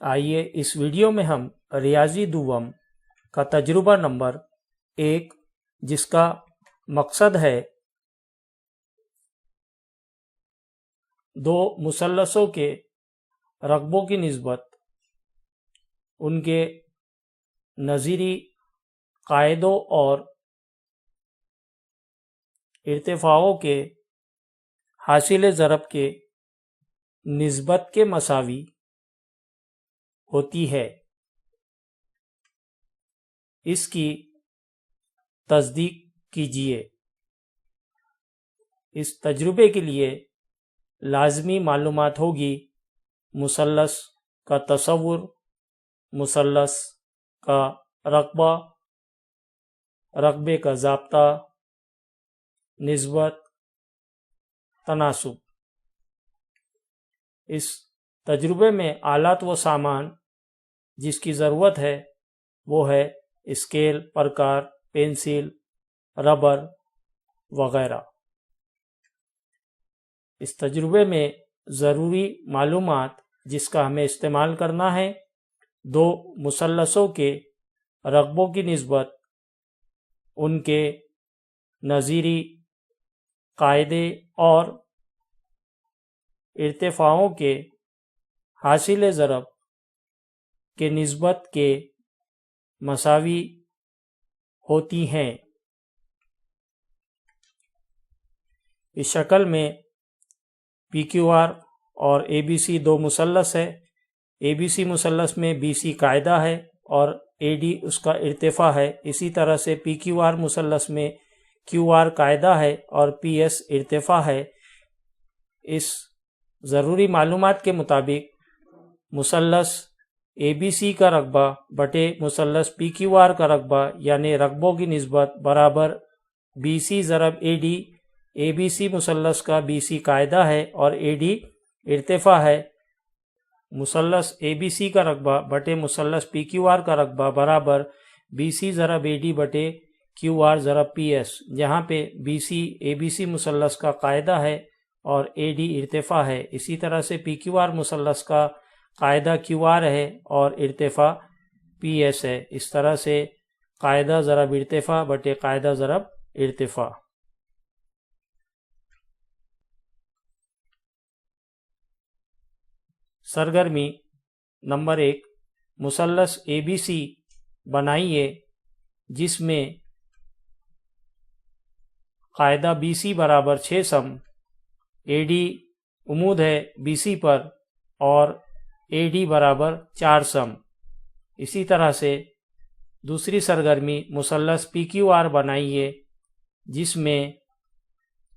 آئیے اس ویڈیو میں ہم ریاضی دوم کا تجربہ نمبر 1 جس کا مقصد ہے دو مثلثوں کے رقبوں کی نسبت ان کے نظیری قاعدوں اور ارتفاعوں کے حاصل ضرب کے نسبت کے مساوی ہوتی ہے، اس کی تصدیق کیجیے۔ اس تجربے کے لیے لازمی معلومات ہوگی مثلث کا تصور، مثلث کا رقبہ، رقبے کا ضابطہ، نسبت، تناسب۔ اس تجربے میں آلات و سامان جس کی ضرورت ہے وہ ہے اسکیل، پرکار، پینسل، ربر وغیرہ۔ اس تجربے میں ضروری معلومات جس کا ہمیں استعمال کرنا ہے: دو مثلثوں کے رقبوں کی نسبت ان کے نظیری قاعدے اور ارتفاعوں کے حاصل ضرب کے نسبت کے مساوی ہوتی ہیں۔ اس شکل میں پی کیو آر اور اے بی سی دو مثلث ہے۔ اے بی سی مثلث میں بی سی قاعدہ ہے اور اے ڈی اس کا ارتفاع ہے۔ اسی طرح سے پی کیو آر مثلث میں کیو آر قاعدہ ہے اور پی ایس ارتفاع ہے۔ اس ضروری معلومات کے مطابق مثلث اے بی سی کا رقبہ بٹے مثلث پی کیو آر کا رقبہ یعنی رقبوں کی نسبت برابر بی سی ضرب اے ڈی۔ اے بی سی مثلث کا بی سی قاعدہ ہے اور اے ڈی ارتفاع ہے۔ مثلث اے بی سی کا رقبہ بٹے مثلث پی کیو آر کا رقبہ برابر بی سی ضرب اے ڈی بٹے کیو آر ضرب پی ایس، جہاں پہ بی سی اے بی سی مثلث کا قاعدہ ہے اور اے ڈی ارتفاع ہے۔ اسی طرح سے پی کیو آر مثلث کا قاعدہ کیو آر ہے اور ارتفاع پی ایس ہے۔ اس طرح سے قاعدہ ضرب ارتفاع بٹے قاعدہ ضرب ارتفاع۔ سرگرمی نمبر 1، مثلث اے بی سی بنائیے جس میں قاعدہ بی سی برابر 6 سم، اے ڈی عمود ہے بی سی پر اور اے ڈی برابر 4 سم۔ اسی طرح سے دوسری سرگرمی مثلث پی کیو آر بنائیے جس میں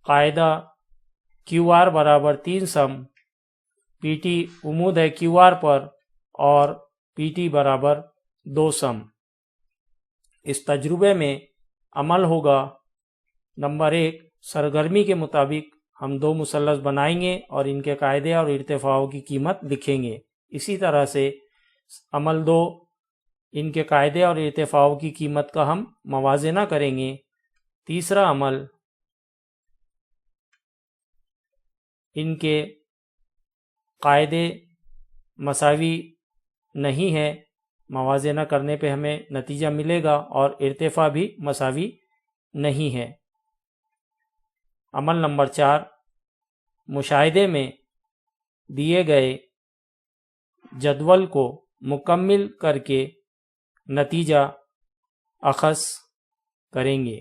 قاعدہ کیو آر برابر 3 سم، پی ٹی عمود ہے کیو آر پر اور پی ٹی برابر 2 سم۔ اس تجربے میں عمل ہوگا: نمبر 1، سرگرمی کے مطابق ہم دو مثلث بنائیں گے اور ان کے قاعدے اور ارتفاعوں کی قیمت لکھیں گے۔ اسی طرح سے عمل 2، ان کے قاعدے اور ارتفاعوں کی قیمت کا ہم موازنہ کریں گے۔ تیسرا عمل، ان کے قاعدے مساوی نہیں ہے، موازنہ کرنے پہ ہمیں نتیجہ ملے گا، اور ارتفاع بھی مساوی نہیں ہے۔ عمل نمبر 4، مشاہدے میں دیے گئے جدول کو مکمل کر کے نتیجہ اخذ کریں گے۔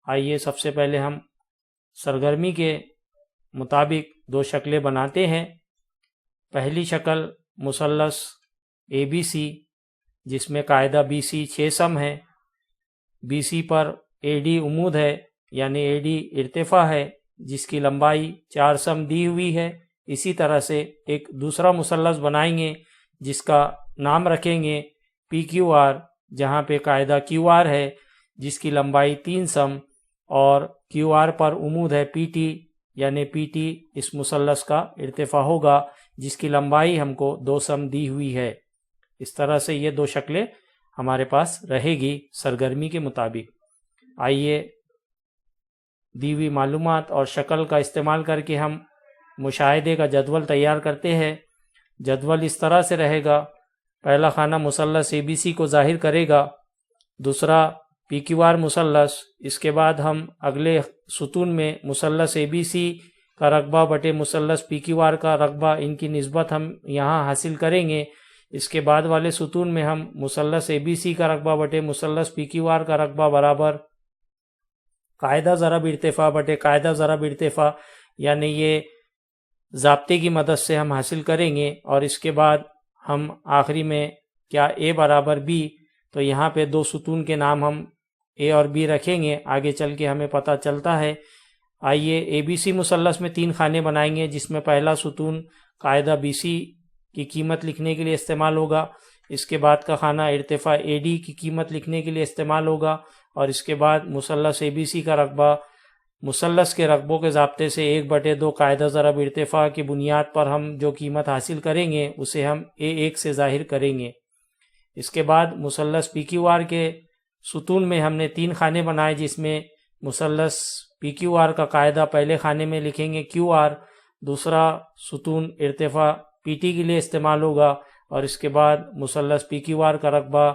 آئیے سب سے پہلے ہم سرگرمی کے مطابق دو شکلیں بناتے ہیں۔ پہلی شکل مثلث اے بی سی جس میں قاعدہ بی سی 6 سم ہے، بی سی پر اے ڈی عمود ہے یعنی اے ڈی ارتفاع ہے جس کی لمبائی 4 سم دی ہوئی ہے۔ اسی طرح سے ایک دوسرا مثلث بنائیں گے جس کا نام رکھیں گے پی کیو آر، جہاں پہ قاعدہ کیو آر ہے جس کی لمبائی 3 سم اور کیو آر پر عمود ہے پی ٹی، یعنی پی ٹی اس مثلث کا ارتفاع ہوگا جس کی لمبائی ہم کو 2 سم دی ہوئی ہے۔ اس طرح سے یہ دو شکلیں ہمارے پاس رہے گی سرگرمی کے مطابق۔ آئیے دی ہوئی معلومات اور شکل کا استعمال کر کے ہم مشاہدے کا جدول تیار کرتے ہیں۔ جدول اس طرح سے رہے گا، پہلا خانہ مثلث اے بی سی کو ظاہر کرے گا، دوسرا پی کیو آر مثلث، اس کے بعد ہم اگلے ستون میں مثلث اے بی سی کا رقبہ بٹے مثلث پی کیو آر کا رقبہ، ان کی نسبت ہم یہاں حاصل کریں گے۔ اس کے بعد والے ستون میں ہم مثلث اے بی سی کا رقبہ بٹے مثلث پی کیو آر کا رقبہ برابر قاعدہ ضرب ارتفاع بٹے قاعدہ ضرب ارتفاع، یعنی یہ ضابطے کی مدد سے ہم حاصل کریں گے۔ اور اس کے بعد ہم آخری میں کیا اے برابر بی، تو یہاں پہ دو ستون کے نام ہم اے اور بی رکھیں گے، آگے چل کے ہمیں پتہ چلتا ہے۔ آئیے اے بی سی مثلث میں 3 خانے بنائیں گے، جس میں پہلا ستون قاعدہ بی سی کی قیمت لکھنے کے لیے استعمال ہوگا، اس کے بعد کا خانہ ارتفاع اے ڈی کی قیمت لکھنے کے لیے استعمال ہوگا، اور اس کے بعد مثلث اے بی سی کا رقبہ مثلث کے رقبوں کے ضابطے سے 1/2 قاعدہ ضرب ارتفاع کی بنیاد پر ہم جو قیمت حاصل کریں گے اسے ہم A1 سے ظاہر کریں گے۔ اس کے بعد مثلث پی کیو آر کے ستون میں ہم نے 3 خانے بنائے، جس میں مثلث پی کیو آر کا قاعدہ پہلے خانے میں لکھیں گے کیو آر، دوسرا ستون ارتفاع پی ٹی کے لیے استعمال ہوگا، اور اس کے بعد مثلث پی کیو آر کا رقبہ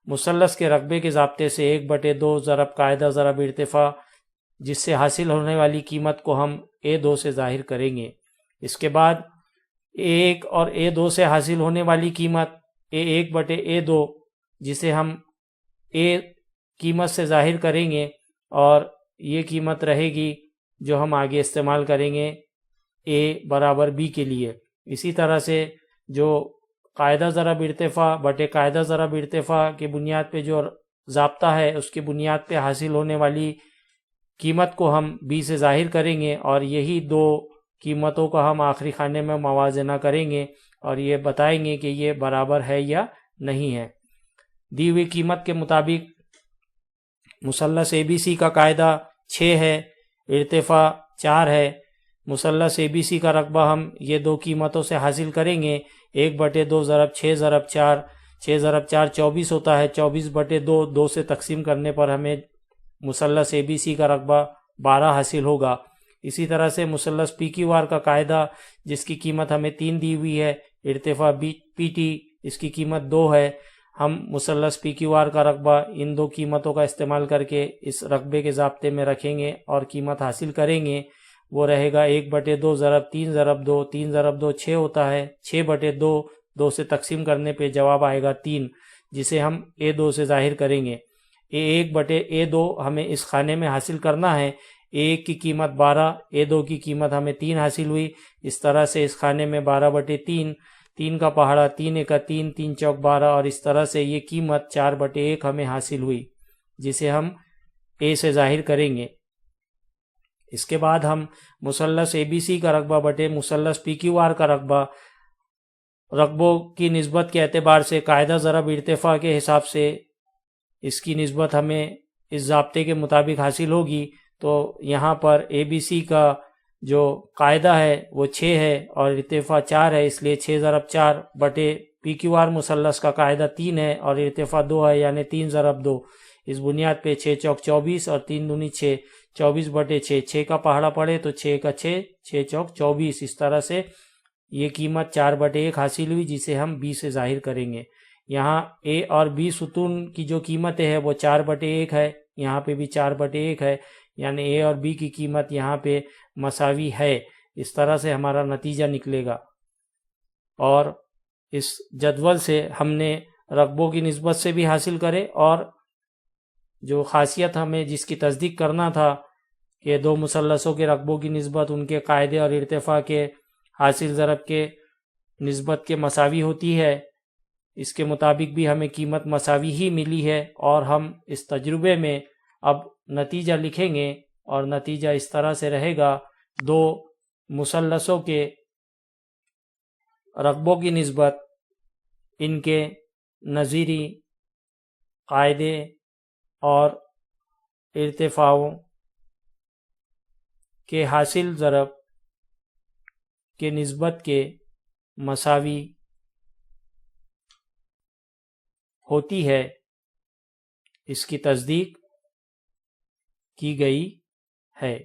مثلث کے رقبے کے ضابطے سے 1/2 ضرب قاعدہ ضرب ارتفاع، جس سے حاصل ہونے والی قیمت کو ہم A2 سے ظاہر کریں گے۔ اس کے بعد A1 اور A2 سے حاصل ہونے والی قیمت A1/A2، جسے ہم A قیمت سے ظاہر کریں گے، اور یہ قیمت رہے گی جو ہم آگے استعمال کریں گے A برابر B کے لیے۔ اسی طرح سے جو قاعدہ ضرب ارتفاع بٹے قاعدہ ضرب ارتفاع کی بنیاد پہ جو ضابطہ ہے اس کی بنیاد پہ حاصل ہونے والی قیمت کو ہم B سے ظاہر کریں گے، اور یہی 2 قیمتوں کا ہم آخری خانے میں موازنہ کریں گے اور یہ بتائیں گے کہ یہ برابر ہے یا نہیں ہے۔ دی ہوئی قیمت کے مطابق مثلث اے بی سی کا قاعدہ 6 ہے، ارتفاع 4 ہے، مثلث اے بی سی کا رقبہ ہم یہ 2 قیمتوں سے حاصل کریں گے، 1/2 ضرب 6 ضرب 4، 6 ضرب 4 24 ہوتا ہے، 24/2 2 سے تقسیم کرنے پر ہمیں مثلث اے بی سی کا رقبہ 12 حاصل ہوگا۔ اسی طرح سے مثلث پی کیو آر کا قاعدہ جس کی قیمت ہمیں 3 دی ہوئی ہے، ارتفاع پی ٹی اس کی قیمت 2 ہے، ہم مثلث پی کیو آر کا رقبہ ان 2 قیمتوں کا استعمال کر کے اس رقبے کے ضابطے میں رکھیں گے اور قیمت حاصل کریں گے، وہ رہے گا 1/2 ضرب 3 ضرب 2، 3 ضرب 2 6 ہوتا ہے، 6/2 2 سے تقسیم کرنے پہ جواب آئے گا 3، جسے ہم A2 سے ظاہر کریں گے۔ A1/A2 ہمیں اس خانے میں حاصل کرنا ہے، A1 کی قیمت 12، A2 کی قیمت ہمیں 3 حاصل ہوئی، اس طرح سے اس خانے میں 12/3، 3 کا پہاڑا 3 × 3، 3 چوک 12، اور اس طرح سے یہ قیمت 4/1 ہمیں حاصل ہوئی، جسے ہم A سے ظاہر کریں گے۔ اس کے بعد ہم مثلث اے بی سی کا رقبہ بٹے مثلث پی کیو آر کا رقبہ رقبوں کی نسبت کے اعتبار سے قاعدہ ضرب ارتفاع کے حساب سے اس کی نسبت ہمیں اس ضابطے کے مطابق حاصل ہوگی، تو یہاں پر اے بی سی کا جو قاعدہ ہے وہ 6 ہے اور ارتفاع 4 ہے، اس لیے 6 ضرب 4 بٹے پی کیو آر مثلث کا قاعدہ 3 ہے اور ارتفاع 2 ہے، یعنی 3 ضرب 2، اس بنیاد پہ 6 چوک 24 اور 3 دونی 6، 24/6، 6 کا پہاڑا پڑے تو 6 کا 6، 6 چوک 24، اس طرح سے یہ قیمت 4/1 حاصل ہوئی، جسے ہم B سے ظاہر کریں گے۔ یہاں A اور B ستون کی جو قیمت ہے وہ 4/1 ہے، یہاں پہ بھی 4/1 ہے، یعنی A اور B کی قیمت یہاں پہ مساوی ہے، اس طرح سے ہمارا نتیجہ نکلے گا۔ اور اس جدول سے ہم نے رقبوں کی نسبت سے بھی حاصل کرے، اور جو خاصیت ہمیں جس کی تصدیق کرنا تھا کہ 2 مثلثوں کے رقبوں کی نسبت ان کے قاعدے اور ارتفاع کے حاصل ضرب کے نسبت کے مساوی ہوتی ہے، اس کے مطابق بھی ہمیں قیمت مساوی ہی ملی ہے، اور ہم اس تجربے میں اب نتیجہ لکھیں گے، اور نتیجہ اس طرح سے رہے گا: 2 مثلثوں کے رقبوں کی نسبت ان کے نظیری قاعدے اور ارتفاعوں کے حاصل ضرب کے نسبت کے مساوی ہوتی ہے، اس کی تصدیق کی گئی ہے۔